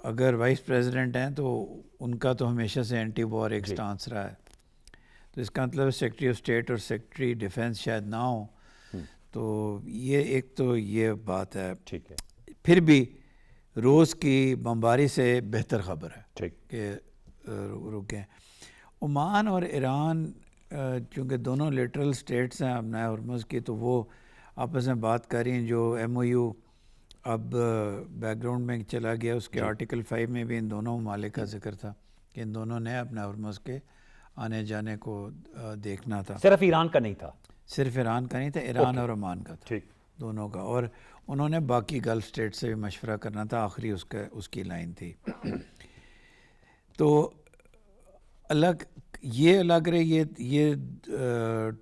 اگر vice president ہیں تو ان کا تو ہمیشہ سے اینٹی وار ایک سٹانس رہا ہے، تو اس کا مطلب سیکرٹری آف اسٹیٹ اور سیکرٹری ڈیفینس شاید نہ ہو، تو یہ ایک تو یہ بات ہے. ٹھیک ہے. پھر بھی روز کی بمباری سے بہتر خبر ہے کہ رکیں. عمان اور ایران چونکہ دونوں لٹرل اسٹیٹس ہیں ابنائے ہرمز کی، تو وہ آپس میں بات کر رہی ہیں. جو ایم او یو اب بیک گراؤنڈ میں چلا گیا، اس کے آرٹیکل 5 میں بھی ان دونوں ممالک کا ذکر تھا کہ ان دونوں نے اپنے ہرمز کے آنے جانے کو دیکھنا تھا. صرف ایران کا نہیں تھا، صرف ایران کا نہیں تھا، ایران اور عمان کا تھا، دونوں کا. اور انہوں نے باقی گلف اسٹیٹ سے بھی مشورہ کرنا تھا، آخری اس کی لائن تھی. تو یہ لگ رہی یہ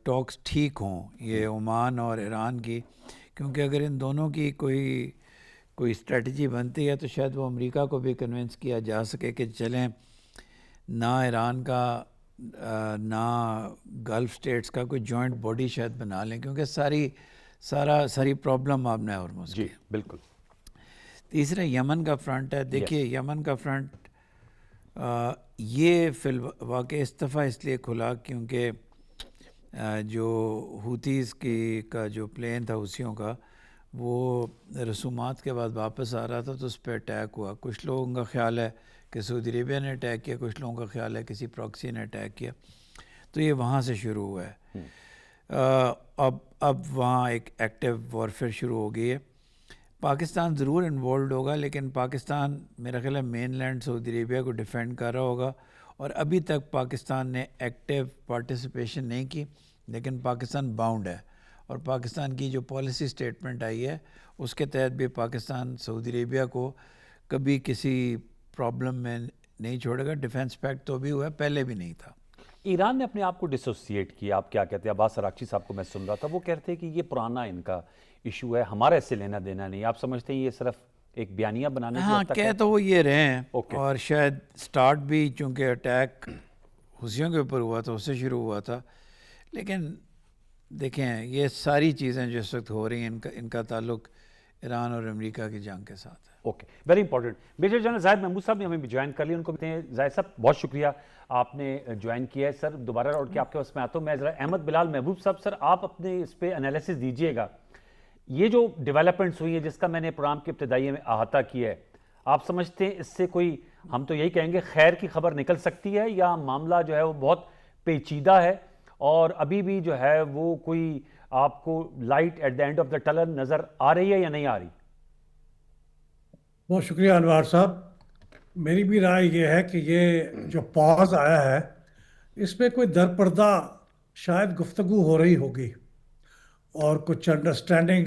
ٹاکس ٹھیک ہوں یہ عمان اور ایران کی، کیونکہ اگر ان دونوں کی کوئی اسٹریٹجی بنتی ہے تو شاید وہ امریکہ کو بھی کنونس کیا جا سکے کہ چلیں نہ ایران کا نہ گلف اسٹیٹس کا کوئی جوائنٹ باڈی شاید بنا لیں، کیونکہ ساری پرابلم آپ نے ہرمز کی. جی بالکل. تیسرا یمن کا فرنٹ ہے. دیکھیے یمن کا فرنٹ یہ فی الواقع استفا اس لیے کھلا کیونکہ جو ہوتیز کا جو پلین تھا حوثیوں کا، وہ رسومات کے بعد واپس آ رہا تھا تو اس پہ اٹیک ہوا. کچھ لوگوں کا خیال ہے کہ سعودی عربیہ نے اٹیک کیا، کچھ لوگوں کا خیال ہے کسی پراکسی نے اٹیک کیا. تو یہ وہاں سے شروع ہوا ہے. اب وہاں ایک ایکٹیو وارفیئر شروع ہو گئی ہے. پاکستان ضرور انوالوڈ ہوگا، لیکن پاکستان میرا خیال ہے مین لینڈ سعودی عربیہ کو ڈیفینڈ کر رہا ہوگا، اور ابھی تک پاکستان نے ایکٹیو پارٹیسپیشن نہیں کی. لیکن پاکستان باؤنڈ ہے، اور پاکستان کی جو پالیسی سٹیٹمنٹ آئی ہے اس کے تحت بھی پاکستان سعودی عربیہ کو کبھی کسی پرابلم میں نہیں چھوڑے گا. ڈیفینس پیکٹ تو بھی ہوا ہے، پہلے بھی نہیں تھا. ایران نے اپنے آپ کو ڈسوسیٹ کیا. آپ کیا کہتے ہیں؟ عباس عراقچی صاحب کو میں سن رہا تھا، وہ کہتے ہیں کہ یہ پرانا ان کا ایشو ہے، ہمارا اس سے لینا دینا نہیں. آپ سمجھتے ہیں یہ صرف ایک بیانیہ بنانے کی حد تک ہے؟ کہہ تو وہ یہ رہے ہیں، اور شاید سٹارٹ بھی چونکہ اٹیک حوثیوں کے اوپر ہوا تھا اس سے شروع ہوا تھا. لیکن دیکھیں یہ ساری چیزیں جو اس وقت ہو رہی ہیں ان کا تعلق ایران اور امریکہ کی جنگ کے ساتھ ہے. Okay, very important. Major general Zahid Mahmood sahib نے ہمیں بھی جوائن کر لیا. ان کو کہتے ہیں زاہد صاحب بہت شکریہ آپ نے جوائن کیا ہے. سر دوبارہ لوٹ کے آپ کے پاس میں آتا ہوں. میں ذرا احمد بلال محبوب صاحب، سر آپ اپنے اس پہ انالیسس دیجئے گا. یہ جو ڈیولپمنٹس ہوئی ہیں جس کا میں نے پروگرام کے ابتدائی میں احاطہ کیا ہے، آپ سمجھتے ہیں اس سے کوئی، ہم تو یہی کہیں گے، خیر کی خبر نکل سکتی ہے، یا معاملہ جو ہے وہ بہت پیچیدہ ہے اور ابھی بھی جو ہے وہ کوئی آپ کو light at the end of the tunnel نظر آ رہی ہے یا نہیں آ رہی؟ بہت شکریہ انوار صاحب. میری بھی رائے یہ ہے کہ یہ جو پاز آیا ہے اس میں کوئی درپردہ شاید گفتگو ہو رہی ہوگی اور کچھ انڈرسٹینڈنگ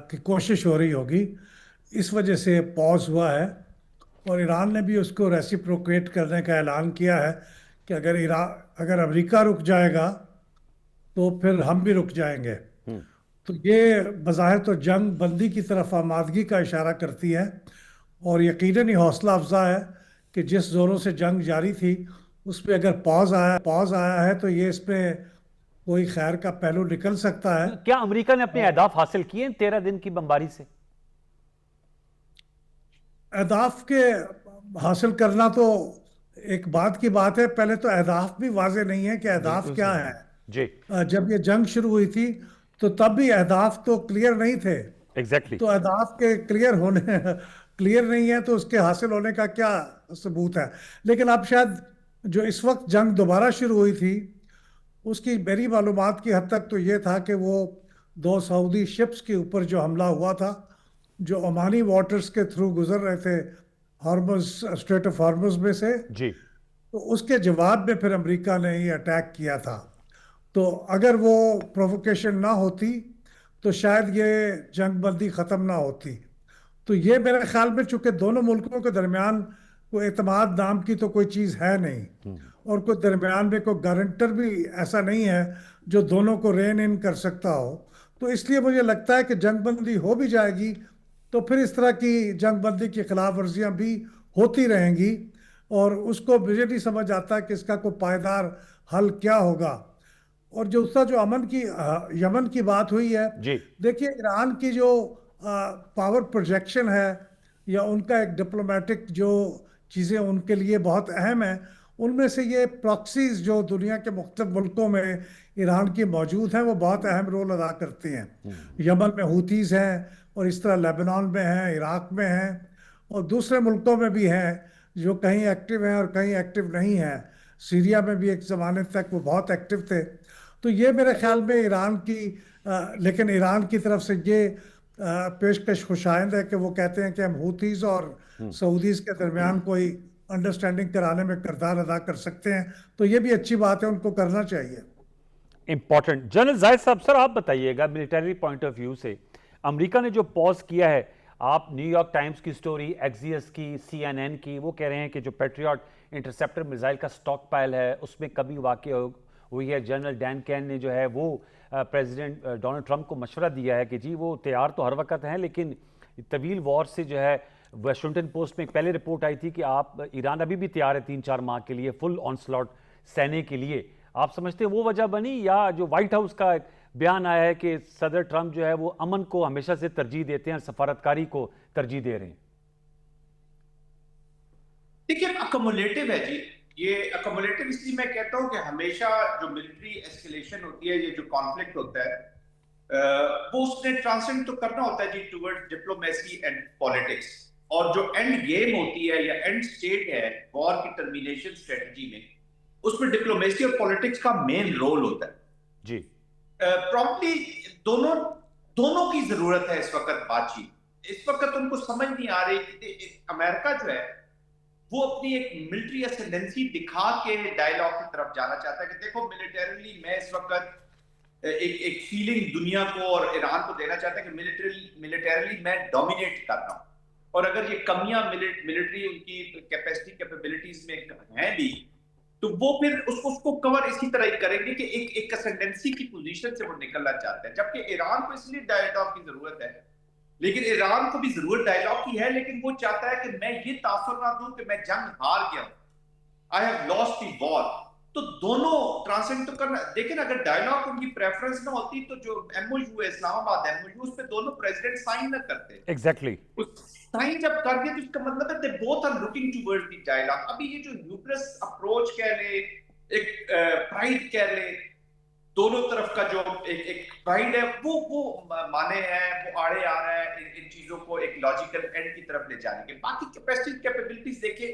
کی کوشش ہو رہی ہوگی، اس وجہ سے پاز ہوا ہے. اور ایران نے بھی اس کو ریسیپروکیٹ کرنے کا اعلان کیا ہے کہ اگر امریکہ رک جائے گا تو پھر ہم بھی رک جائیں گے. تو یہ بظاہر تو جنگ بندی کی طرف آمادگی کا اشارہ کرتی ہے، اور یقیناً یہ حوصلہ افزا ہے کہ جس زوروں سے جنگ جاری تھی اس پہ اگر پاز آیا ہے تو یہ اس پہ کوئی خیر کا پہلو نکل سکتا ہے. کیا امریکہ نے اپنے اہداف حاصل کیے 13 دن کی بمباری سے؟ اہداف کے حاصل کرنا تو ایک بات کی بات ہے، پہلے تو اہداف بھی واضح نہیں ہے کہ اہداف کیا ہے. جی جب یہ جنگ شروع ہوئی تھی تو تب بھی اہداف تو کلیئر نہیں تھے. ایگزیکٹلی. تو اہداف کے کلیئر نہیں ہے تو اس کے حاصل ہونے کا کیا ثبوت ہے. لیکن اب شاید جو اس وقت جنگ دوبارہ شروع ہوئی تھی اس کی میری معلومات کی حد تک تو یہ تھا کہ وہ 2 سعودی شپس کے اوپر جو حملہ ہوا تھا جو عمانی واٹرز کے تھرو گزر رہے تھے ہارمز، اسٹریٹ آف ہارمز میں سے، جی تو اس کے جواب میں پھر امریکہ نے یہ اٹیک کیا تھا. تو اگر وہ پرووکیشن نہ ہوتی تو شاید یہ جنگ بندی ختم نہ ہوتی. تو یہ میرے خیال میں چونکہ دونوں ملکوں کے درمیان کوئی اعتماد نام کی تو کوئی چیز ہے نہیں، اور کوئی درمیان میں کوئی گارنٹر بھی ایسا نہیں ہے جو دونوں کو رین ان کر سکتا ہو. تو اس لیے مجھے لگتا ہے کہ جنگ بندی ہو بھی جائے گی تو پھر اس طرح کی جنگ بندی کی خلاف ورزیاں بھی ہوتی رہیں گی، اور اس کو مجھے نہیں سمجھ آتا کہ اس کا کوئی پائیدار حل کیا ہوگا. اور جو یمن کی بات ہوئی ہے، جی دیکھیے ایران کی جو پاور پروجیکشن ہے یا ان کا ایک ڈپلومیٹک جو چیزیں ان کے لیے بہت اہم ہیں، ان میں سے یہ پراکسیز جو دنیا کے مختلف ملکوں میں ایران کی موجود ہیں وہ بہت اہم رول ادا کرتی ہیں. یمن میں ہوتیز ہیں، اور اس طرح لیبنان میں ہیں، عراق میں ہیں، اور دوسرے ملکوں میں بھی ہیں جو کہیں ایکٹیو ہیں اور کہیں ایکٹیو نہیں ہیں. سیریا میں بھی ایک زمانے تک وہ بہت ایکٹیو تھے. تو یہ میرے خیال میں ایران کی لیکن ایران کی طرف سے یہ پیشکش خوشائند ہے کہ وہ کہتے ہیں کہ ہم ہوتیز اور سعودیز کے درمیان کوئی انڈرسٹینڈنگ کرانے میں کردار ادا کر سکتے ہیں. تو یہ بھی اچھی بات ہے، ان کو کرنا چاہیے. امپورٹنٹ. جنرل زاہد صاحب، سر آپ بتائیے گا ملٹری پوائنٹ آف ویو سے امریکہ نے جو پاز کیا ہے، آپ نیو یارک ٹائمز کی سٹوری، ایکزیس کی، CNN کی، وہ کہہ رہے ہیں کہ جو پیٹریاٹ انٹرسیپٹر میزائل کا سٹاک پائل ہے اس میں کبھی واقع ہوئی ہے. جنرل ڈین کین نے جو ہے وہ پریزیڈنٹ ڈونلڈ ٹرمپ کو مشورہ دیا ہے کہ جی وہ تیار تو ہر وقت ہیں، لیکن طویل وار سے جو ہے واشنگٹن پوسٹ میں ایک پہلے رپورٹ آئی تھی کہ آپ ایران ابھی بھی تیار ہے 3-4 ماہ کے لیے فل آن سلاٹ سینے کے لیے. آپ سمجھتے ہیں وہ وجہ بنی، یا جو وائٹ ہاؤس کا بیان آیا ہے کہ صدر ٹرمپ جو ہے وہ امن کو ہمیشہ سے ترجیح دیتے ہیں، سفارتکاری کو ترجیح دے رہے ہیں؟ دیکھیے اکمولیٹو ہے جی. یہ اکمولیٹو اس لیے میں کہتا ہوں کہ ہمیشہ جو ملٹری ایسکیلیشن ہوتی ہے، یہ جو کانفلکٹ ہوتا ہے وہ اس نے ٹرانسینڈ تو کرنا ہوتا ہے جی ٹورڈ ڈپلومیسی اینڈ پالیٹکس. اور جو اینڈ گیم ہوتی ہے یا اینڈ سٹیٹ ہے وار کی ٹرمینیشن اسٹریٹجی میں، اس میں ڈپلومیسی اور پالیٹکس کا مین رول ہوتا ہے جی. پراپرلی دونوں کی ضرورت ہے اس وقت. بات چیت اس وقت ان کو سمجھ نہیں آ رہی کہ امریکہ جو ہے وہ اپنی ایک ملٹری اسینڈنسی دکھا کے ڈائیلاگ کی طرف جانا چاہتا ہے کہ دیکھو ملیٹریلی میں اس وقت ایک فیلنگ دنیا کو اور ایران کو دینا چاہتا ہے کہ ملیٹریلی میں ڈومینیٹ کر رہا ہوں. اور اگر یہ کمیاں ملٹری ان کی کیپیسٹی کیپیبلٹیز میں ہیں بھی تو وہ پھر اس کو کور اسی طرح ہی کریں گے کہ ایک اسینڈنسی کی پوزیشن سے وہ نکلنا چاہتے ہیں. جبکہ ایران کو اس لیے ڈائیلاگ کی ضرورت ہے، لیکن ایران کو بھی ضرورت ڈائیلاگ کی ہے، لیکن وہ چاہتا ہے کہ میں یہ تاثر نہ دوں کہ میں جنگ ہار گیا ہوں، I have lost the war. تو دونوں ٹرانسینڈ تو کرنا. لیکن اگر ڈائیلاگ ان کی پریفرنس نہ ہوتی تو جو MOU ہے، اسلام آباد MOU، اس پہ دونوں پریزیڈنٹ سائن نہ کرتے. ایگزیکٹلی. سائن جب کر دیا تو اس کا مطلب ہے they both are looking towards the dialogue. ابھی یہ جو نیوٹرس اپروچ کہہ لے، ایک پرائڈ کہہ لے، دونوں طرف کا جو ایک پرائڈ ہے وہ مانے ہیں، وہ آڑے آ رہا ہے ان چیزوں کو ایک لاجیکل اینڈ کی طرف لے جانے کے. باقی کیپیسٹی کیپیبلٹیز دیکھیں،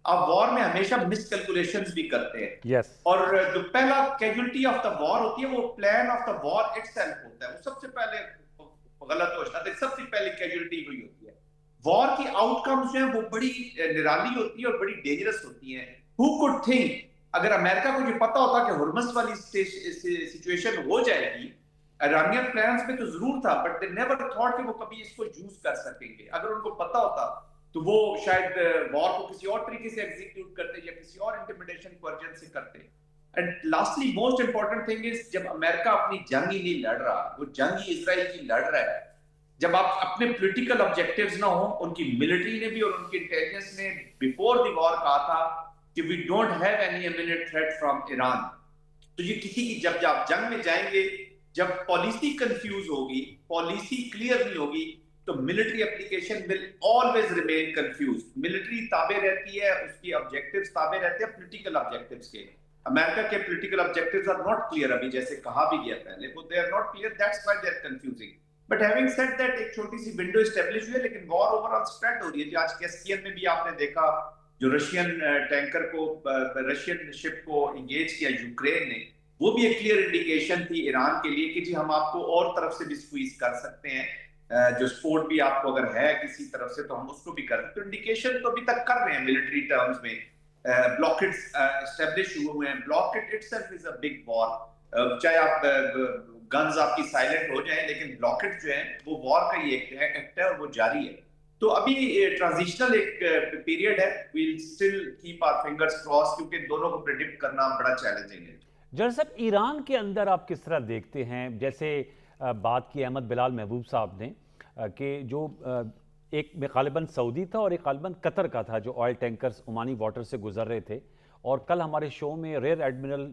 آپ وار میں ہمیشہ مس کیلکولیشنز بھی کرتے ہیں. یس. اور جو پہلا کیجولٹی آف دا وار ہوتی ہے وہ plan of the war itself ہوتا ہے. وہ سب سے پہلے غلط ہو جاتا ہے. سب سے پہلی کیجولٹی ہوئی ہوتی ہے. وار کی آؤٹ کمز جو ہیں وہ بڑی نرالی ہوتی ہے اور بڑی ڈینجرس ہوتی ہیں. ہو کوڈ تھنک اگر امریکہ کو یہ پتا ہوتا کہ ہرمز والی سچویشن ہو جائے گی، ایرانین پلانز میں تو ضرور تھا، بٹ دے نیور تھاٹ کہ وہ کبھی اس کو یوز کر سکیں گے. اگر ان کو پتا ہوتا تو وہ شاید وار کو کسی اور طریقے سے ایگزیکیوٹ کرتے یا کسی اور انٹیمیڈیشن کوئرجن سے کرتے. And lastly most important thing is جب امریکہ اپنی جنگ ہی نہیں لڑ رہا، وہ جنگ ہی اسرائیل کی لڑ رہا ہے، جب آپ اپنے پولیٹیکل آبجیکٹیوز نہ ہوں. ان کی ملٹری نے بھی اور ان کی انٹیلیجنس نے بیفور دی وار کہا تھا کہ we don't have any immediate threat from Iran. تو یہ کسی کی جب آپ جنگ میں جائیں گے، جب پالیسی کنفیوز ہوگی، پالیسی کلیئر نہیں ہوگی، تو military application will always remain confused. Military تابع رہتی ہے، اس کی آبجیکٹیوز تابع رہتے ہیں پولیٹیکل آبجیکٹیوز کے. امریکہ کے political objectives are not clear. ابھی جیسے کہا بھی گیا پہلے، وہ they are not clear, that's why they are confusing. But having said that ایک چھوٹی سی ونڈو اسٹیبلش ہوئی ہے، لیکن وار اوور آل اسپریڈ ہو رہی ہے. آج کیسپین میں بھی آپ نے دیکھا جو رشین ٹینکر کو، رشین شپ کو انگیج کیا یوکرین نے، وہ بھی ایک کلیئر انڈیکیشن تھی ایران کے لیے کہ جی ہم آپ کو اور طرف سے بھی سکویز کر سکتے ہیں. جو سپورٹ بھی آپ کو اگر ہے کسی طرف سے تو ہم اس کو بھی کر سکتے. تو انڈیکیشن تو ابھی تک کر رہے ہیں ملٹری ٹرمز میں. بلاکٹس اسٹیبلش ہوئے ہیں. Blockade itself is a big war. چاہے آپ گنز آپ کی سائلنٹ ہو جائیں، لیکن بلاکٹ جو ہے وہ وار کا ہی ایکٹ ہے اور وہ جاری ہے. تو ابھی ٹرانزیشنل ایک پیریڈ ہے. We'll still keep our fingers cross, کیونکہ دونوں کو پریڈکٹ کرنا بڑا چیلنجنگ ہے. جنرل صاحب، ایران کے اندر آپ کس طرح دیکھتے ہیں، جیسے بات کی احمد بلال محبوب صاحب نے کہ جو ایک غالباً سعودی تھا اور ایک غالباً قطر کا تھا جو آئل ٹینکرز عمانی واٹر سے گزر رہے تھے، اور کل ہمارے شو میں ریئر ایڈمرل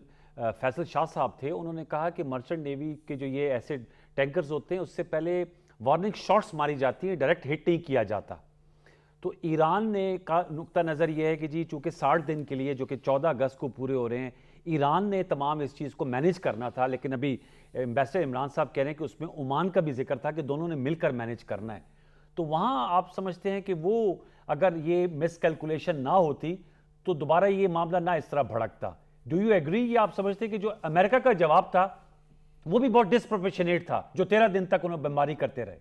فیصل شاہ صاحب تھے، انہوں نے کہا کہ مرچنٹ نیوی کے جو یہ ایسے ٹینکرز ہوتے ہیں اس سے پہلے وارننگ شاٹس ماری جاتی ہیں، ڈائریکٹ ہٹ نہیں کیا جاتا. تو ایران نے کا نقطہ نظر یہ ہے کہ جی چونکہ 60 دن کے لیے جو کہ 14 اگست کو پورے ہو رہے ہیں، ایران نے تمام اس چیز کو مینیج کرنا تھا، لیکن ابھی ایمبیسڈر عمران صاحب کہہ رہے ہیں کہ اس میں عمان کا بھی ذکر تھا کہ دونوں نے مل کر مینیج کرنا ہے. تو وہاں آپ سمجھتے ہیں کہ وہ اگر یہ مس کیلکولیشن نہ ہوتی تو دوبارہ یہ معاملہ نہ اس طرح بھڑکتا؟ Do you agree? یہ آپ سمجھتے ہیں کہ جو امریکہ کا جواب تھا وہ بھی بہت ڈسپروپیشنیٹ تھا، جو 13 دن تک انہوں بمباری کرتے رہے؟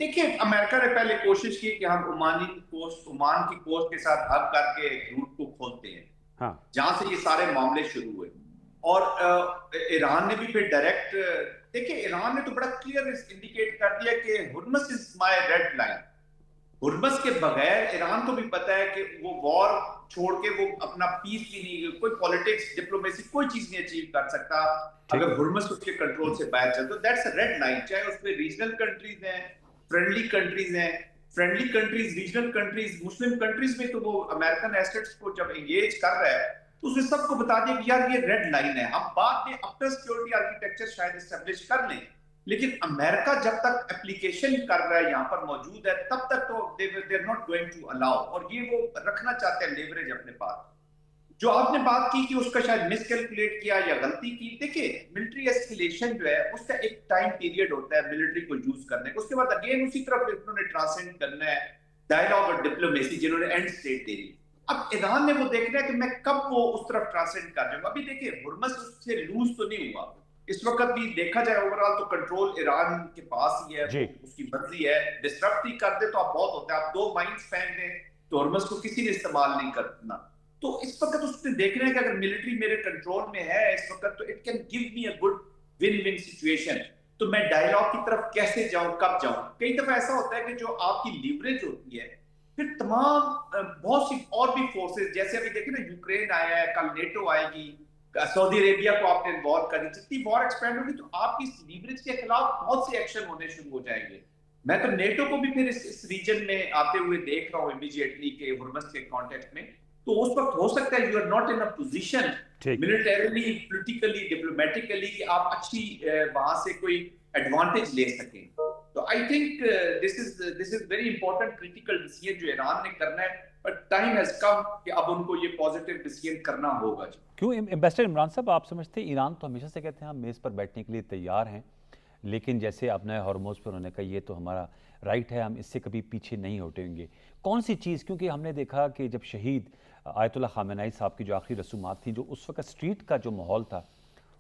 دیکھیں، امریکہ نے پہلے کوشش کی کہ ہم عمان کی کوسٹ کے ساتھ حق کر کے روٹ کو کھولتے ہیں، ہاں جہاں سے یہ سارے معاملے شروع ہوئے. اور ایران نے بھی پھر ڈائریکٹ، دیکھیں ایران نے تو بڑا کلیئر انڈیکیٹ کر دیا کہ ہرمز از مائی ریڈ لائن. ہرمز کے بغیر ایران کو بھی پتا ہے کہ وہ وار چھوڑ کے وہ اپنا پیس بھی نہیں، کوئی پالیٹکس ڈپلومیسی کوئی چیز نہیں اچیو کر سکتا اگر ہرمز اس کے کنٹرول سے باہر چلتا. That's a red line. چاہے اس میں ریجنل کنٹریز ہیں، فرینڈلی کنٹریز ہیں، فرینڈلی کنٹریز، ریجنل کنٹریز، مسلم کنٹریز میں تو وہ امریکن ایسٹس کو جب انگیج کر رہا ہے تو اس نے سب کو بتا دیا کہ یار یہ ریڈ لائن ہے. ہم بعد میں اپنا سیکورٹی آرکیٹیکچر شاید اسٹیبلش کر لیں، لیکن امریکہ جب تک اپلیکیشن کر رہا ہے یہاں پر موجود ہے تب تک تو they are not going to allow. اور یہ وہ رکھنا چاہتے ہیں لیوریج اپنے پاس. جو آپ نے بات کی کہ اس کا شاید مس کیلکولیٹ کیا یا غلطی کی، دیکھیں ملٹری ایسکیلیشن جو ہے اس کا ایک ٹائم پیریڈ ہوتا ہے ملٹری کو یوز کرنے کا، اس کے بعد اگین اسی طرف انہوں نے ٹرانسینڈ کرنا ہے ڈائلاگ اور ڈپلومیسی جنہوں نے اینڈ اسٹیٹ دے دی. اب ایران نے وہ دیکھنا ہے کہ میں کب وہ اس طرف ٹرانسینڈ کر جاؤں گا. ابھی دیکھیں ہرمز اس سے لوز تو نہیں ہوا اس وقت بھی، دیکھا جائے اوورال تو کنٹرول ایران کے پاس ہی ہے، اس کی مرضی ہے. ڈسٹرپٹ ہی کر دے تو آپ بہت ہوتا ہے، آپ 2 مائنس پھینک دیں تو ہرمز کو کسی نے استعمال نہیں کرنا. تو اس وقت اس نے دیکھنا ہے کہ اگر ملٹری میرے کنٹرول میں ہے اس وقت تو it can give me a good one one situation. تو میں ڈائلاگ کی طرف کیسے جاؤں، کب جاؤں. کئی دفعہ ایسا ہوتا ہے کہ جو آپ کی لیوریج ہوتی ہے پھر تمام بہت سی اور بھی فورسز، جیسے ابھی دیکھیں نا یوکرین آیا ہے، کل نیٹو آئے گی، سعودی عربیہ کو آپ نے انوالو کر دی. جتنی وار ایکسپینڈ ہوگی تو آپ کی لیوریج کے خلاف بہت سے ایکشن ہونے شروع ہو جائیں گے. میں تو نیٹو کو بھی پھر اس ریجن میں آتے ہوئے دیکھ رہا ہوں امیڈیٹلی کہ ہرمز کے کانٹیکٹ میں. تو اس وقت ہو سکتا ہے you are not in a position militarily, politically, diplomatically کہ آپ اچھی وہاں سے کوئی ایڈوانٹیج لے سکیں. تو I think this is very important critical decision جو ایران نے کرنا ہے، بٹ ٹائم ہیز کم کہ اب ان کو یہ پازیٹیو ڈیسیژن کرنا ہوگا. کیوں ایمبیسڈر عمران صاحب آپ سمجھتے ہیں ایران تو ہمیشہ سے کہتے ہیں ہم میز پر بیٹھنے کے لیے تیار ہیں، لیکن جیسے آپ نے ہرموز پر انہوں نے کہا یہ تو ہمارا رائٹ ہے، ہم اس سے کبھی پیچھے نہیں ہٹیں گے. کون سی چیز؟ کیونکہ ہم نے دیکھا کہ جب شہید آیت اللہ خامنہئی صاحب کی جو آخری رسومات تھیں، جو اس وقت اسٹریٹ کا جو ماحول تھا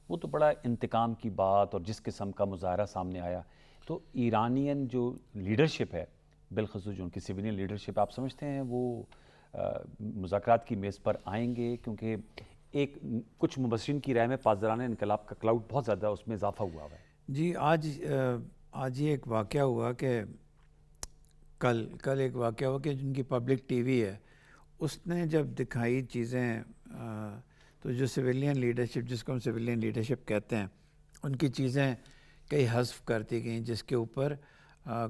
وہ تو بڑا انتقام کی بات اور جس قسم کا مظاہرہ سامنے آیا. تو ایرانین جو لیڈرشپ ہے، بالخصوص جو ان کی سیویلین لیڈرشپ، آپ سمجھتے ہیں وہ مذاکرات کی میز پر آئیں گے؟ کیونکہ ایک کچھ مبصرین کی رائے میں پاسداران انقلاب کا کلاؤڈ بہت زیادہ اس میں اضافہ ہوا ہے. جی آج یہ ایک واقعہ ہوا کہ کل ایک واقعہ ہوا کہ جن کی پبلک ٹی وی ہے اس نے جب دکھائی چیزیں تو جو سویلین لیڈرشپ، جس کو ہم سویلین لیڈرشپ کہتے ہیں، ان کی چیزیں کئی حذف کر دی گئیں، جس کے اوپر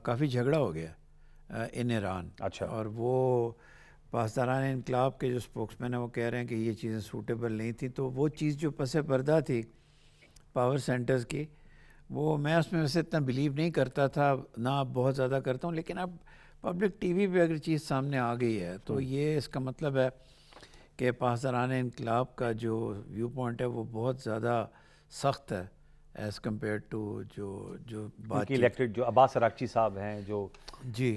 کافی جھگڑا ہو گیا ان ایران. اچھا. اور وہ پاسداران انقلاب کے جو اسپوکس مین ہیں وہ کہہ رہے ہیں کہ یہ چیزیں سوٹیبل نہیں تھیں. تو وہ چیز جو پس پردہ تھی پاور سینٹرز کی، وہ میں اس میں ویسے اتنا بلیو نہیں کرتا تھا، نہ اب بہت زیادہ کرتا ہوں، لیکن اب پبلک ٹی وی پہ اگر چیز سامنے آ گئی ہے تو یہ اس کا مطلب ہے کہ پاسداران انقلاب کا جو ویو پوائنٹ ہے وہ بہت زیادہ سخت ہے ایز کمپیئر ٹو جو بات الیکٹڈ جو عباس اراغچی صاحب ہیں، جو جی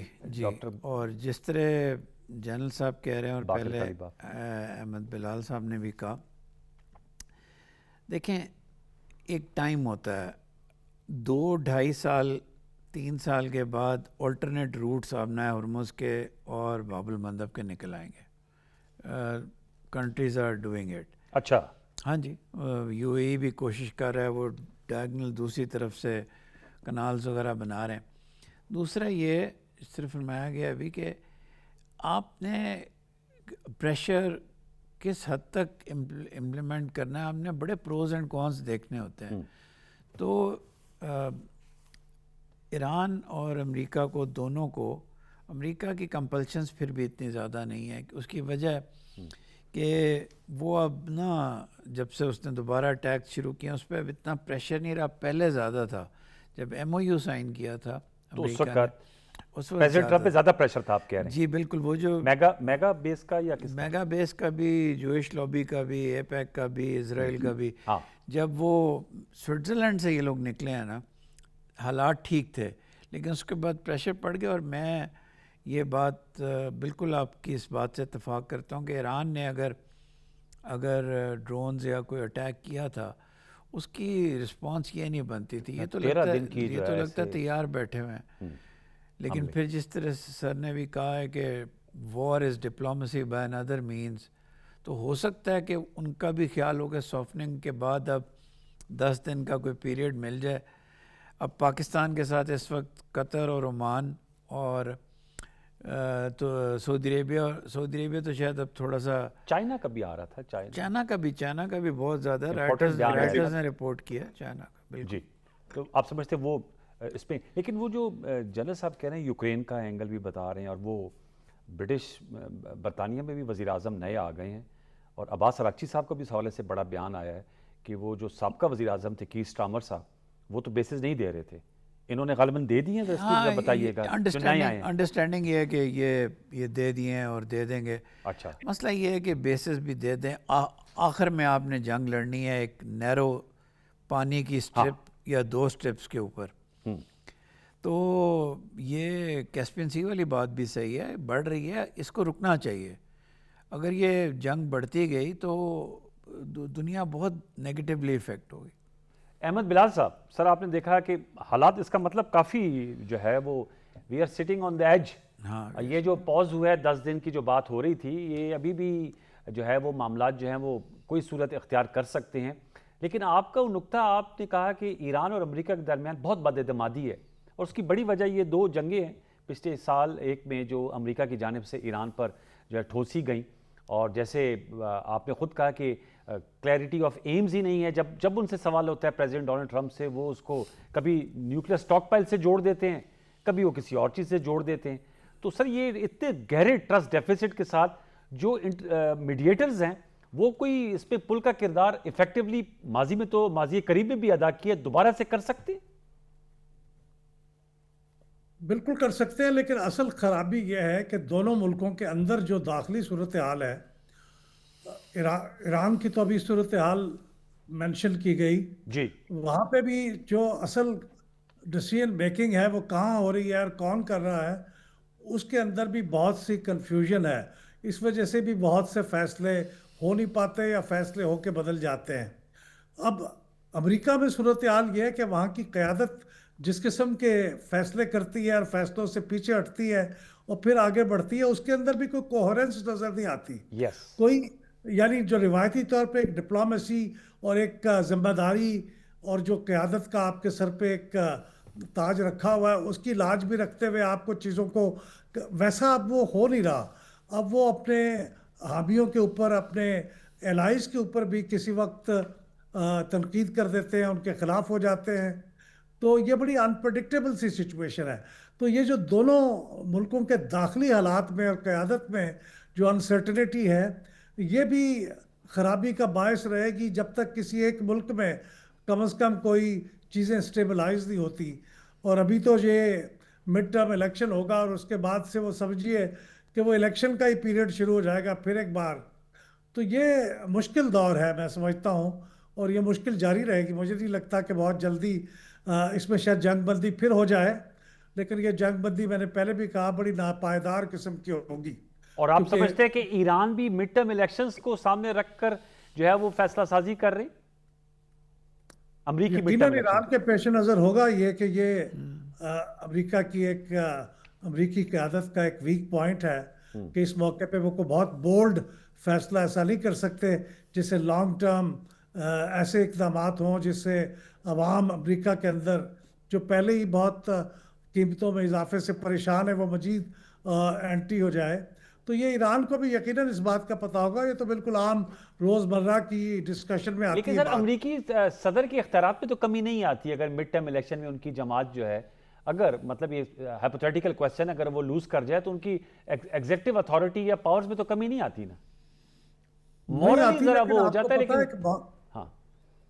اور جس طرح جنرل صاحب کہہ رہے ہیں اور پہلے احمد بلال صاحب نے بھی کہا، دیکھیں ایک ٹائم ہوتا ہے 2-2.5 سال 3 سال کے بعد آلٹرنیٹ روٹس آبنہ ہرمز کے اور باب المندب کے نکل آئیں گے. Countries are doing it. اچھا. ہاں جی، یو اے ای بھی کوشش کر رہا ہے، وہ ڈائگنل دوسری طرف سے کنالز وغیرہ بنا رہے ہیں. دوسرا یہ صرف فرمایا گیا ابھی کہ آپ نے پریشر کس حد تک امپلیمنٹ کرنا ہے، آپ نے بڑے پروز اینڈ کونس دیکھنے ہوتے ہیں. تو ایران اور امریکہ کو دونوں کو، امریکہ کی کمپلشنز پھر بھی اتنی زیادہ نہیں ہے. اس کی وجہ کہ وہ اب نا جب سے اس نے دوبارہ اٹیک شروع کیا اس پہ اب اتنا پریشر نہیں رہا، پہلے زیادہ تھا. جب ایم او یو سائن کیا تھا امریکہ نے اس وقت پریزیڈنٹ ٹرمپ پہ زیادہ پریشر تھا آپ کہہ رہے ہیں؟ جی بالکل، وہ جو میگا بیس کا یا کس میگا بیس کا بھی، جوئش لابی کا بھی، اے پیک کا بھی، اسرائیل کا بھی. ہاں جب وہ سوئٹزرلینڈ سے یہ لوگ نکلے ہیں نا، حالات ٹھیک تھے، لیکن اس کے بعد پریشر پڑ گیا. اور میں یہ بات بالکل آپ کی اس بات سے اتفاق کرتا ہوں کہ ایران نے اگر ڈرونز یا کوئی اٹیک کیا تھا، اس کی رسپانس یہ نہیں بنتی تھی. یہ تو 13 لگتا دن کی ہے، یہ تو لگتا ہے تیار بیٹھے ہوئے ہیں. لیکن پھر جس طرح سے سر نے بھی کہا ہے کہ وار از ڈپلومسی بائی انادر مینس، تو ہو سکتا ہے کہ ان کا بھی خیال ہو کہ سافٹننگ کے بعد اب 10 دن کا کوئی پیریڈ مل جائے. اب پاکستان کے ساتھ اس وقت قطر اور عمان اور تو سعودی عربیہ تو شاید اب تھوڑا سا، چائنا کا بھی آ رہا تھا، چائنا کا بھی بہت زیادہ Important بیان ہے. رائٹرز نے رپورٹ کیا چائنا کا. بالکل جی. تو آپ سمجھتے وہ اس پہ، لیکن وہ جو جنرل صاحب کہہ رہے ہیں یوکرین کا اینگل بھی بتا رہے ہیں، اور وہ برطانیہ میں بھی وزیر اعظم نئے آ گئے ہیں، اور عباس اراغچی صاحب کا بھی اس حوالے سے بڑا بیان آیا ہے کہ وہ جو سابقہ وزیر اعظم تھے کیر سٹارمر صاحب، وہ تو بیسز نہیں دے رہے تھے، انہوں نے غالباً دے دیے ہیں. تو اس کی بتائیے گا. انڈرسٹینڈنگ یہ ہے کہ یہ دے دیے ہیں اور دے دیں گے. اچھا. مسئلہ یہ ہے کہ بیسز بھی دے دیں. آخر میں آپ نے جنگ لڑنی ہے ایک نیرو پانی کی سٹرپ یا 2 سٹرپس کے اوپر. تو یہ کیسپین سی والی بات بھی صحیح ہے، بڑھ رہی ہے، اس کو رکنا چاہیے. اگر یہ جنگ بڑھتی گئی تو دنیا بہت نیگیٹیولی افیکٹ ہوگی. احمد بلال صاحب، سر آپ نے دیکھا کہ حالات، اس کا مطلب کافی جو ہے وہ we are sitting on the edge. یہ جو پاز ہوا ہے 10 دن کی جو بات ہو رہی تھی، یہ ابھی بھی جو ہے وہ معاملات جو ہیں وہ کوئی صورت اختیار کر سکتے ہیں. لیکن آپ کا وہ نقطہ، آپ نے کہا کہ ایران اور امریکہ کے درمیان بہت بد اعتمادی ہے، اور اس کی بڑی وجہ یہ 2 جنگیں ہیں پچھلے سال، ایک میں جو امریکہ کی جانب سے ایران پر جو ہے ٹھوسی گئیں، اور جیسے آپ نے خود کہا کہ کلیئرٹی آف ایمز ہی نہیں ہے. جب ان سے سوال ہوتا ہے پریزیڈنٹ ڈونلڈ ٹرمپ سے، وہ اس کو کبھی نیوکلیئر سٹاک پائل سے جوڑ دیتے ہیں، کبھی وہ کسی اور چیز سے جوڑ دیتے ہیں. تو سر یہ اتنے گہرے ٹرسٹ ڈیفیسٹ کے ساتھ جو میڈیٹرز ہیں، وہ کوئی اس پہ پل کا کردار ایفیکٹولی ماضی میں تو ماضی قریب میں بھی ادا کیا، دوبارہ سے کر سکتے ہیں؟ بالکل کر سکتے ہیں، لیکن اصل خرابی یہ ہے کہ دونوں ملکوں کے اندر جو داخلی صورتحال ہے، ایران کی تو ابھی صورتحال مینشن کی گئی، جی. وہاں پہ بھی جو اصل ڈیسیژن میکنگ ہے وہ کہاں ہو رہی ہے اور کون کر رہا ہے، اس کے اندر بھی بہت سی کنفیوژن ہے. اس وجہ سے بھی بہت سے فیصلے ہو نہیں پاتے یا فیصلے ہو کے بدل جاتے ہیں. اب امریکہ میں صورتحال یہ ہے کہ وہاں کی قیادت جس قسم کے فیصلے کرتی ہے اور فیصلوں سے پیچھے ہٹتی ہے اور پھر آگے بڑھتی ہے، اس کے اندر بھی کوئی کوہرنس نظر نہیں آتی. یس. کوئی یعنی جو روایتی طور پہ ایک ڈپلومیسی اور ایک ذمہ داری اور جو قیادت کا آپ کے سر پہ ایک تاج رکھا ہوا ہے، اس کی لاج بھی رکھتے ہوئے آپ کو چیزوں کو، ویسا اب وہ ہو نہیں رہا. اب وہ اپنے حامیوں کے اوپر، اپنے الائز کے اوپر بھی کسی وقت تنقید کر دیتے ہیں، ان کے خلاف ہو جاتے ہیں. تو یہ بڑی انپریڈکٹیبل سی سچویشن ہے. تو یہ جو دونوں ملکوں کے داخلی حالات میں اور قیادت میں جو انسرٹنٹی ہے، یہ بھی خرابی کا باعث رہے گی جب تک کسی ایک ملک میں کم از کم کوئی چیزیں اسٹیبلائز نہیں ہوتی. اور ابھی تو یہ مڈ ٹرم الیکشن ہوگا، اور اس کے بعد سے وہ سمجھیے کہ وہ الیکشن کا ہی پیریڈ شروع ہو جائے گا پھر ایک بار. تو یہ مشکل دور ہے میں سمجھتا ہوں، اور یہ مشکل جاری رہے گی. مجھے نہیں لگتا کہ بہت جلدی اس میں شاید جنگ بندی پھر ہو جائے، لیکن یہ جنگ بندی میں نے پہلے بھی کہا بڑی ناپائیدار قسم کی ہوگی. اور آپ سمجھتے ہیں کہ ایران بھی مڈ ٹرم الیکشنز کو سامنے رکھ کر جو ہے وہ فیصلہ سازی کر رہے ہیں؟ امریکی مڈ ٹرم ایران کے پیش نظر ہوگا یہ کہ یہ امریکہ کی ایک امریکی قیادت کا ایک ویک پوائنٹ ہے کہ اس موقع پہ وہ کوئی بہت بولڈ فیصلہ ایسا نہیں کر سکتے جس سے لانگ ٹرم ایسے اقدامات ہوں جس سے عوام امریکہ کے اندر جو پہلے ہی بہت قیمتوں میں اضافے سے پریشان ہے وہ مزید اینٹی ہو جائے. تو یہ ایران کو بھی یقیناً اس بات کا پتہ ہوگا. یہ تو بالکل عام روزمرہ کی ڈسکشن میں آتی ہے. لیکن سر امریکی صدر کے اختیارات پہ تو کمی نہیں آتی اگر مڈ ٹرم الیکشن میں ان کی جماعت جو ہے، اگر مطلب یہ ہائپوتھیٹیکل کویسچن، اگر وہ لوز کر جائے تو ان کی ایگزیکٹو اتھارٹی یا پاورز میں تو کمی نہیں آتی نا. مورلی ذرا وہ ہو جاتا ہے. لیکن ہاں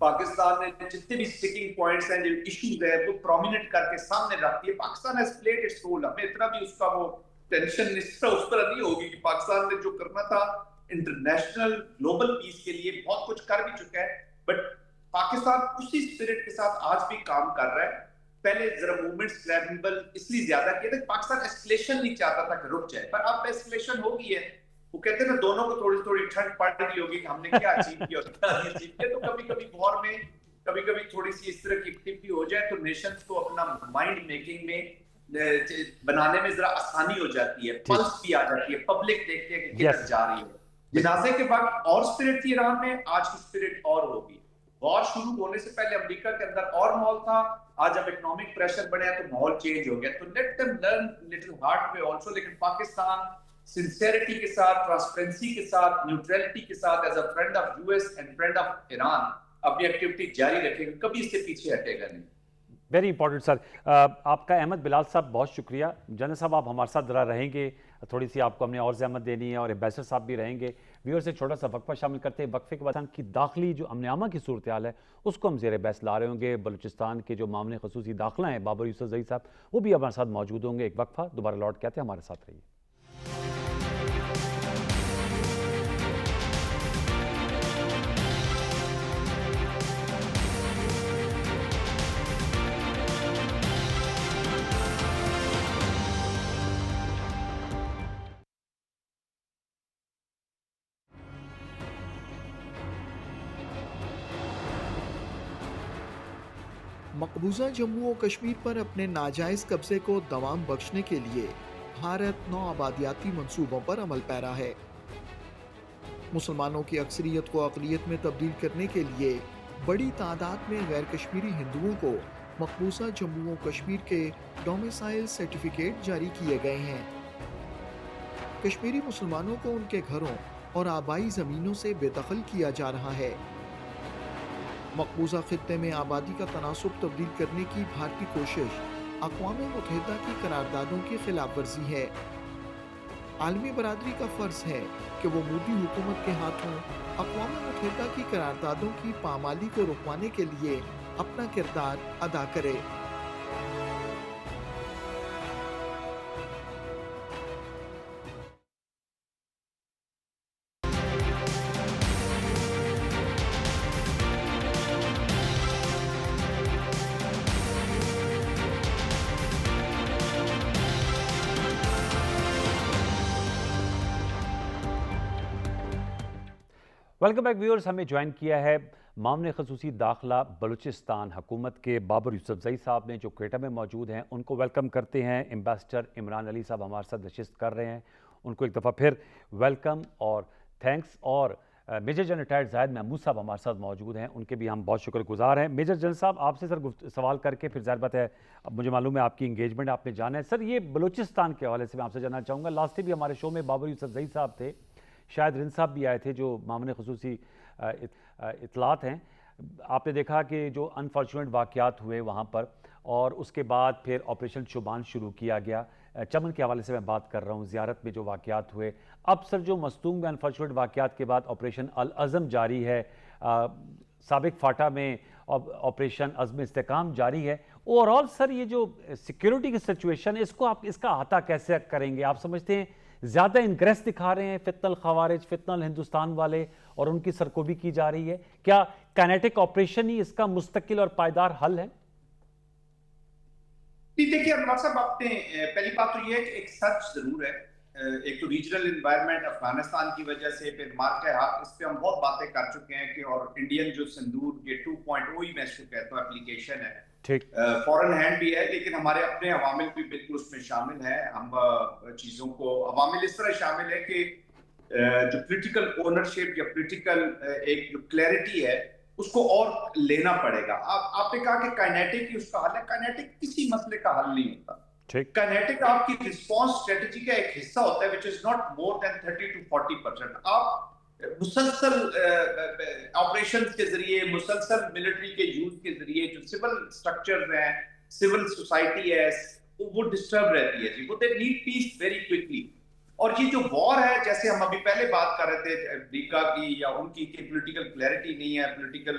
پاکستان نے جتنے بھی سٹکنگ پوائنٹس ہیں جو ایشوز ہیں وہ پرومیننٹ کر کے سامنے رکھ دیے. Pakistan has played its role. ہمیں اتنا بھی اس کا وہ ٹینشن اس طرح نہیں ہوگی کہ پاکستان نے جو کرنا تھا انٹرنیشنل گلوبل پیس کے لیے بہت کچھ کر بھی چکا ہے, بٹ پاکستان اسی اسپرٹ کے ساتھ آج بھی کام کر رہا ہے. پہلے ذرا موومنٹس لیول اس لیے زیادہ کیے تھے, پاکستان ایسکلیشن نہیں چاہتا تھا کہ رک جائے, پر اب ایسکلیشن ہو گئی ہے. وہ کہتے ہیں نا دونوں کو تھوڑی تھوڑی ٹھنڈ پڑ رہی ہوگی کہ ہم نے کیا اچیو کیا اور کیا نہیں اچیو کیا. تو کبھی کبھی وار میں کبھی کبھی تھوڑی سی اس طرح کی ایکٹیویٹی ہو جائے تو نیشنز کو اپنا مائنڈ میکنگ میں بنانے میں ذرا آسانی ہو جاتی ہے, پلس بھی آ جاتی ہے, پبلک دیکھتے ہیں کہ کدھر جا رہی ہے. جنازے کے بعد اور اسپرٹ تھی ایران میں, آج کی اسپرٹ اور ہوگی. وار شروع ہونے سے پہلے امریکہ کے اندر اور ماحول تھا, آج جب اکنامک پریشر بڑھا تو ماحول چینج ہو گیا. تو let them learn little hard way also. لیکن پاکستان سنسیئرٹی کے ساتھ, ٹرانسپیرنسی کے ساتھ, نیوٹرلٹی کے ساتھ, as a friend of U S and friend of Iran اپنی ایکٹیویٹی جاری رکھے گا, کبھی اس سے پیچھے ہٹے گا نہیں. Very important sir. آپ کا احمد بلال صاحب بہت شکریہ. جنرل صاحب آپ ہمارے ساتھ ذرا رہیں گے, تھوڑی سی آپ کو ہم نے اور زحمت دینی ہے, اور ایمبیسڈر صاحب بھی رہیں گے. ویور سے چھوٹا سا وقفہ شامل کرتے ہیں. وقفے کے بعد کی داخلی جو امن عامہ کی صورتحال ہے اس کو ہم زیر بحث لا رہے ہوں گے. بلوچستان کے جو معاملے خصوصی داخلہ ہیں بابر یوسف زئی صاحب, وہ بھی ہمارے ساتھ موجود ہوں گے. ایک وقفہ, دوبارہ لوٹ کے آتے ہیں, ہمارے ساتھ رہیے. مقبوضہ جموں و کشمیر پر اپنے ناجائز قبضے کو دوام بخشنے کے لیے بھارت نو آبادیاتی منصوبوں پر عمل پیرا ہے. مسلمانوں کی اکثریت کو اقلیت میں تبدیل کرنے کے لیے بڑی تعداد میں غیر کشمیری ہندوؤں کو مقبوضہ جموں و کشمیر کے ڈومیسائل سرٹیفکیٹ جاری کیے گئے ہیں. کشمیری مسلمانوں کو ان کے گھروں اور آبائی زمینوں سے بے دخل کیا جا رہا ہے. مقبوضہ خطے میں آبادی کا تناسب تبدیل کرنے کی بھارتی کوشش اقوام متحدہ کی قراردادوں کی خلاف ورزی ہے. عالمی برادری کا فرض ہے کہ وہ مودی حکومت کے ہاتھوں اقوام متحدہ کی قراردادوں کی پامالی کو رکوانے کے لیے اپنا کردار ادا کرے. Welcome back viewers. ہمیں جوائن کیا ہے معاملے خصوصی داخلہ بلوچستان حکومت کے بابر یوسف زئی صاحب نے, جو کوئٹہ میں موجود ہیں. ان کو ویلکم کرتے ہیں. ایمبیسڈر عمران علی صاحب ہمارے ساتھ نشست کر رہے ہیں, ان کو ایک دفعہ پھر ویلکم اور تھینکس. اور میجر جنرل ریٹائرڈ زاہد محمود صاحب ہمارے ساتھ موجود ہیں, ان کے بھی ہم بہت شکر گزار ہیں. میجر جنرل صاحب آپ سے سر سوال کر کے پھر ظاہر بات ہے, اب مجھے معلوم ہے آپ کی انگیجمنٹ آپ نے جانا ہے. سر یہ بلوچستان کے حوالے سے میں آپ سے جاننا چاہوں گا. لاسٹ بھی ہمارے شو میں بابر یوسف زئی صاحب تھے, شاید رند صاحب بھی آئے تھے, جو معاملے خصوصی اطلاعات ہیں. آپ نے دیکھا کہ جو انفارچونیٹ واقعات ہوئے وہاں پر, اور اس کے بعد پھر آپریشن شوبان شروع کیا گیا. چمن کے حوالے سے میں بات کر رہا ہوں, زیارت میں جو واقعات ہوئے. اب سر جو مستونگ میں انفارچونیٹ واقعات کے بعد آپریشن العزم جاری ہے, سابق فاٹا میں آپریشن عزم استحکام جاری ہے. اوور آل سر یہ جو سیکیورٹی کی سچویشن ہے, اس کو آپ اس کا احاطہ کیسے کریں گے؟ آپ سمجھتے ہیں زیادہ انگریس دکھا رہے ہیں فتنہ الخوارج, فتنہ الہندوستان والے, اور ان کی سرکوبی کی جا رہی ہے؟ کیا کائنیٹک آپریشن ہی اس کا مستقل اور پائیدار حل ہے؟ دیکھیے عمر صاحب, آپ نے پہلی بات تو یہ ہے کہ ایک سچ ضرور ہے. ایک تو ریجنل انوائرمنٹ افغانستان کی وجہ سے, پھر مارکہ حق, اس پہ ہم بہت باتیں کر چکے ہیں کہ, اور انڈین جو سندور یہ 2.0 ہی میں اس کو کہتا ہوں اپلیکیشن ہے, فورن ہینڈ بھی ہے, لیکن ہمارے اپنے عوامل بھی بالکل اس میں شامل ہیں. ہم چیزوں کو عوامل اس طرح شامل ہے کہ جو پولیٹیکل اونرشپ یا پولیٹیکل ایک جو کلیئرٹی ہے اس کو اور لینا پڑے گا. آپ نے کہا کہ کائنیٹک ہی اس کا حل ہے. کائنیٹک کسی مسئلے کا حل نہیں ہوتا. کائنیٹک آپ کی رسپانس اسٹریٹجی کا ایک حصہ ہوتا ہے, which is not more than 30 to 40%. آپ مسلسل آپریشنز کے ذریعے, مسلسل ملٹری کے یوز کے ذریعے جو سول سٹرکچرز ہیں, سول سوسائٹی ہے, وہ ڈسٹرب رہتی ہے. وہ they need peace very quickly. اور یہ جو وار ہے, جیسے ہم ابھی پہلے بات کر رہے تھے امریکہ کی یا ان کی پولیٹیکل کلیئرٹی نہیں ہے, پولیٹیکل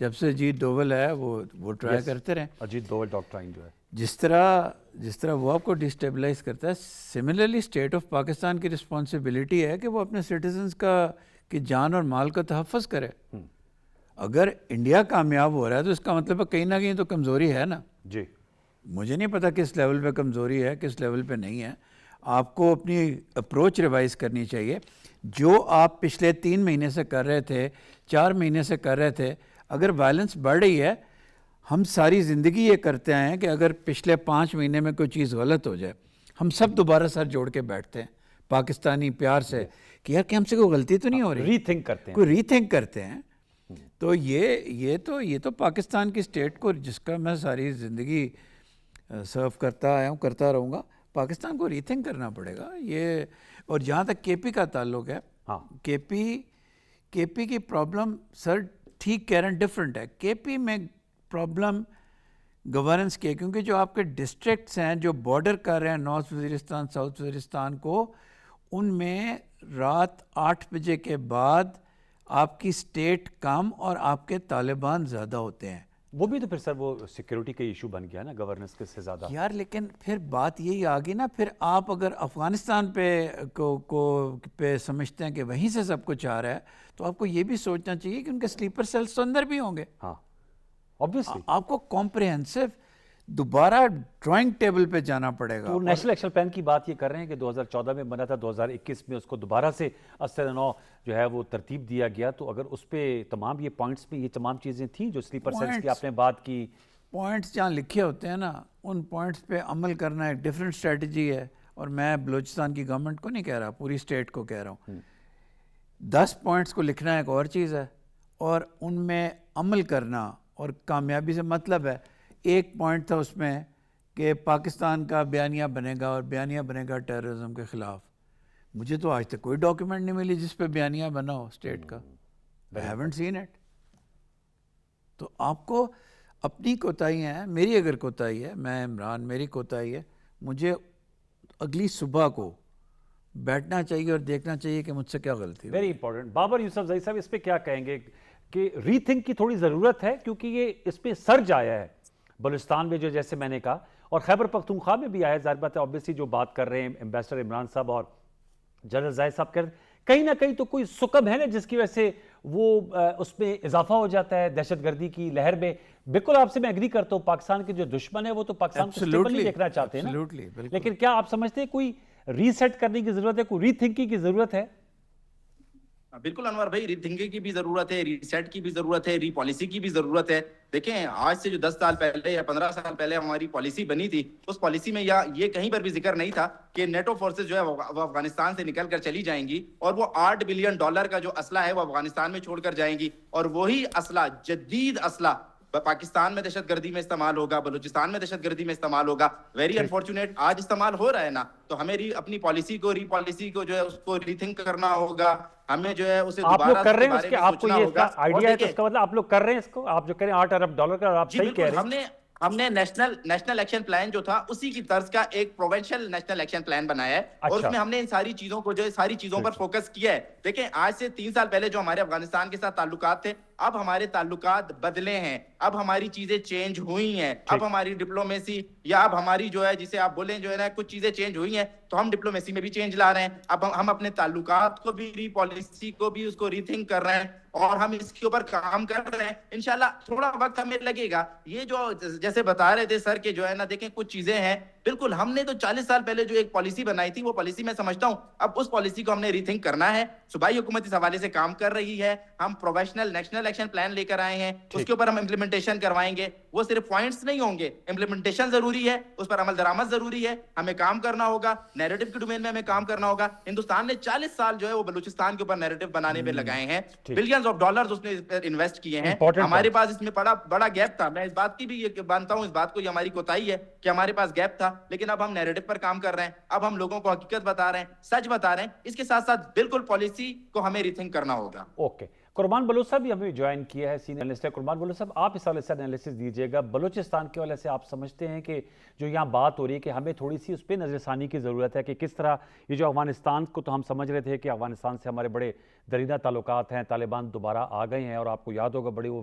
جب سے اجیت ڈوول ہے وہ ٹرائی کرتے رہیں. اجیت ڈوول ڈاکٹرائن جو ہے جس طرح وہ آپ کو ڈسٹیبلائز کرتا ہے، سملرلی اسٹیٹ آف پاکستان کی رسپانسبلٹی ہے کہ وہ اپنے سٹیزنز کی جان اور مال کا تحفظ کرے. اگر انڈیا کامیاب ہو رہا ہے تو اس کا مطلب ہے کہیں نہ کہیں تو کمزوری ہے نا. جی مجھے نہیں پتا کس لیول پہ کمزوری ہے کس لیول پہ نہیں ہے. آپ کو اپنی اپروچ ریوائز کرنی چاہیے. جو آپ پچھلے 3 مہینے سے کر رہے تھے، 4 مہینے سے کر رہے تھے، اگر وائلنس بڑھ رہی ہے، ہم ساری زندگی یہ کرتے ہیں کہ اگر پچھلے 5 مہینے میں کوئی چیز غلط ہو جائے ہم سب دوبارہ سر جوڑ کے بیٹھتے ہیں پاکستانی پیار سے کہ یار کہ ہم سے کوئی غلطی تو نہیں ہو رہی، ری تھنک کرتے ہیں. کوئی ری تھنک کرتے ہیں. تو یہ تو پاکستان کی اسٹیٹ کو، جس کا میں ساری زندگی سرو کرتا آیا ہوں، کرتا رہوں گا، پاکستان کو ری تھنک کرنا پڑے گا. یہ اور جہاں تک کے پی کا تعلق ہے، کے پی کی پرابلم سر ٹھیک کہہ رہے ہیں ڈفرینٹ ہے. کے پی میں پرابلم گورننس کی ہے، کیونکہ جو آپ کے ڈسٹرکٹس ہیں جو بارڈر کر رہے ہیں نارتھ وزیرستان ساؤتھ وزیرستان کو، ان میں رات 8 بجے کے بعد آپ کی اسٹیٹ کم اور آپ کے طالبان زیادہ ہوتے ہیں. وہ بھی تو پھر سر وہ سیکیورٹی کا ایشو بن گیا نا گورننس کے سے زیادہ. یار لیکن پھر بات یہی آ گئی نا، پھر آپ اگر افغانستان پہ سمجھتے ہیں کہ وہیں سے سب کچھ آ رہا ہے تو آپ کو یہ بھی سوچنا چاہیے کہ ان کے سلیپر سیلز تو اندر بھی ہوں گے. ہاں obviously. آپ کو کمپریہنسو دوبارہ ڈرائنگ ٹیبل پہ جانا پڑے گا. تو نیشنل ایکشن پلان کی بات یہ کر رہے ہیں کہ 2014 میں بنا تھا، 2021 میں اس کو دوبارہ سے 80-9 جو ہے وہ ترتیب دیا گیا. تو اگر اس پہ تمام یہ پوائنٹس میں یہ تمام چیزیں تھیں جو سلیپر سیلز کی آپ نے بات کی، پوائنٹس جہاں لکھے ہوتے ہیں نا ان پوائنٹس پہ عمل کرنا ایک ڈیفرنٹ اسٹریٹجی ہے. اور میں بلوچستان کی گورنمنٹ کو نہیں کہہ رہا، پوری اسٹیٹ کو کہہ رہا ہوں. 10 پوائنٹس کو لکھنا ایک اور چیز ہے اور ان میں عمل کرنا اور کامیابی سے مطلب ہے. ایک پوائنٹ تھا اس میں کہ پاکستان کا بیانیہ بنے گا اور بیانیہ بنے گا ٹیررزم کے خلاف. مجھے تو آج تک کوئی ڈاکیومنٹ نہیں ملی جس پہ بیانیہ بنا ہو اسٹیٹ کا. I haven't seen it. تو آپ کو اپنی کوتاہیاں ہیں. میری اگر کوتاہی ہے، میں عمران، میری کوتاہی ہے، مجھے اگلی صبح کو بیٹھنا چاہیے اور دیکھنا چاہیے کہ مجھ سے کیا غلطی ہوئی. Very important. Babar Yousafzai صاحب اس پہ کیا کہیں گے کہ ری تھنک کی تھوڑی ضرورت ہے، کیونکہ یہ اس پہ سرج آیا ہے بلوچستان میں جو جیسے میں نے کہا، اور خیبر پختونخوا میں بھی آیا ہے. ظاہر بات ہے obviously جو بات کر رہے ہیں ایمبیسڈر عمران صاحب اور جنرل زاہد صاحب کر کہیں نہ کہیں تو کوئی سکب ہے نا جس کی وجہ سے وہ اس میں اضافہ ہو جاتا ہے دہشت گردی کی لہر میں. بالکل آپ سے میں ایگری کرتا ہوں، پاکستان کے جو دشمن ہے وہ تو پاکستان کو اسٹیبل نہیں دیکھنا چاہتے ہیں نا. لیکن کیا آپ سمجھتے ہیں کوئی ری سیٹ کرنے کی ضرورت ہے، کوئی ری تھنکنگ کی ضرورت ہے؟ بالکل انور بھائی، ری تھنکنگ کی بھی ضرورت ہے، ری سیٹ کی بھی ضرورت ہے، ری پالیسی کی بھی ضرورت ہے. دیکھیں آج سے جو 10 سال پہلے یا 15 سال پہلے ہماری پالیسی بنی تھی، اس پالیسی میں یہ کہیں پر بھی ذکر نہیں تھا کہ نیٹو فورسز جو ہے وہ افغانستان سے نکل کر چلی جائیں گی اور وہ $8 بلین کا جو اسلحہ ہے وہ افغانستان میں چھوڑ کر جائیں گی، اور وہی اسلحہ، جدید اسلحہ پاکستان میں دہشت گردی میں استعمال ہوگا، بلوچستان میں دہشت گردی میں استعمال ہوگا. ویری انفارچونیٹ آج استعمال ہو رہا ہے نا. تو ہمیں اپنی پالیسی کو جو ہے اس کو ری تھنک کرنا ہوگا. ہمیں جو ہے اسے آپ دوبارہ لوگ کر رہے ہیں اس کے، آپ کو سوچنا یہ ہوگا. آئیڈیا ہے تو اس کا مطلب آپ لوگ کر رہے ہیں اس کو، آپ جو کہہ رہے ہیں $8 ارب کا، آپ صحیح کہہ رہے ہیں. ہم نے نیشنل ایکشن پلان جو تھا اسی کی طرز کا ایک پروونشل نیشنل ایکشن پلان بنایا ہے، اور اس میں ہم نے ان ساری چیزوں کو جو ہے ساری چیزوں پر فوکس کیا ہے. دیکھیں آج سے 3 سال پہلے جو ہمارے افغانستان کے ساتھ تعلقات تھے، اب ہمارے تعلقات بدلے ہیں، اب ہماری چیزیں چینج ہوئی ہیں، اب ہماری ڈپلومیسی یا اب ہماری جو ہے جسے آپ بولیں جو ہے نا کچھ چیزیں چینج ہوئی ہیں، تو ہم ڈپلومیسی میں بھی چینج لا رہے ہیں. اب ہم اپنے تعلقات کو بھی، ری پالیسی کو بھی اس کو ری تھنک کر رہے ہیں اور ہم اس کے اوپر کام کر رہے ہیں. انشاءاللہ تھوڑا وقت ہمیں لگے گا. یہ جو جیسے بتا رہے تھے سر کہ جو ہے نا دیکھیں کچھ چیزیں ہیں، بالکل ہم نے تو 40 سال پہلے جو ایک پالیسی بنائی تھی وہ پالیسی میں سمجھتا ہوں اب اس پالیسی کو ہم نے ری تھنک کرنا ہے. صوبائی حکومت اس حوالے سے کام کر رہی ہے. ہم پروفیشنل نیشنل ایکشن پلان لے کر آئے ہیں، اس کے اوپر ہم امپلیمنٹیشن کروائیں گے. وہ صرف پوائنٹس نہیں ہوں گے، امپلیمنٹیشن ضروری ہے، اس پر عمل درآمد ضروری ہے. ہمیں کام کرنا ہوگا، نیریٹو کے ڈومین میں ہمیں کام کرنا ہوگا. ہندوستان نے 40 سال جو ہے وہ بلوچستان کے اوپر نیریٹو بنانے پہ لگائے ہیں، بلینز آف ڈالرز اس نے اس پر انویسٹ کیے ہیں. ہمارے پاس اس میں بڑا گیپ تھا. میں اس بات کی بھی یہ مانتا ہوں، اس بات کو یہ ہماری کوتاہی ہے کہ ہمارے پاس گیپ تھا، لیکن اب ہم نیریٹو پر کام کر رہے ہیں. اب ہم لوگوں کو حقیقت بتا رہے ہیں، سچ بتا رہے ہیں. اس کے ساتھ ساتھ بالکل پالیسی کو ہمیں ری تھنک کرنا ہوگا. اوکے، قربان بلوچ صاحب بھی ہمیں جوائن کیا ہے، سینئر انالسٹ ہے. قربان بلوچ صاحب آپ اس حوالے سے انالیسس دیجیے گا. بلوچستان کے حوالے سے آپ سمجھتے ہیں کہ جو یہاں بات ہو رہی ہے کہ ہمیں تھوڑی سی اس پہ نظر ثانی کی ضرورت ہے کہ کس طرح یہ جو افغانستان کو تو ہم سمجھ رہے تھے کہ افغانستان سے ہمارے بڑے درینہ تعلقات ہیں، طالبان دوبارہ آ گئے ہیں، اور آپ کو یاد ہوگا بڑی وہ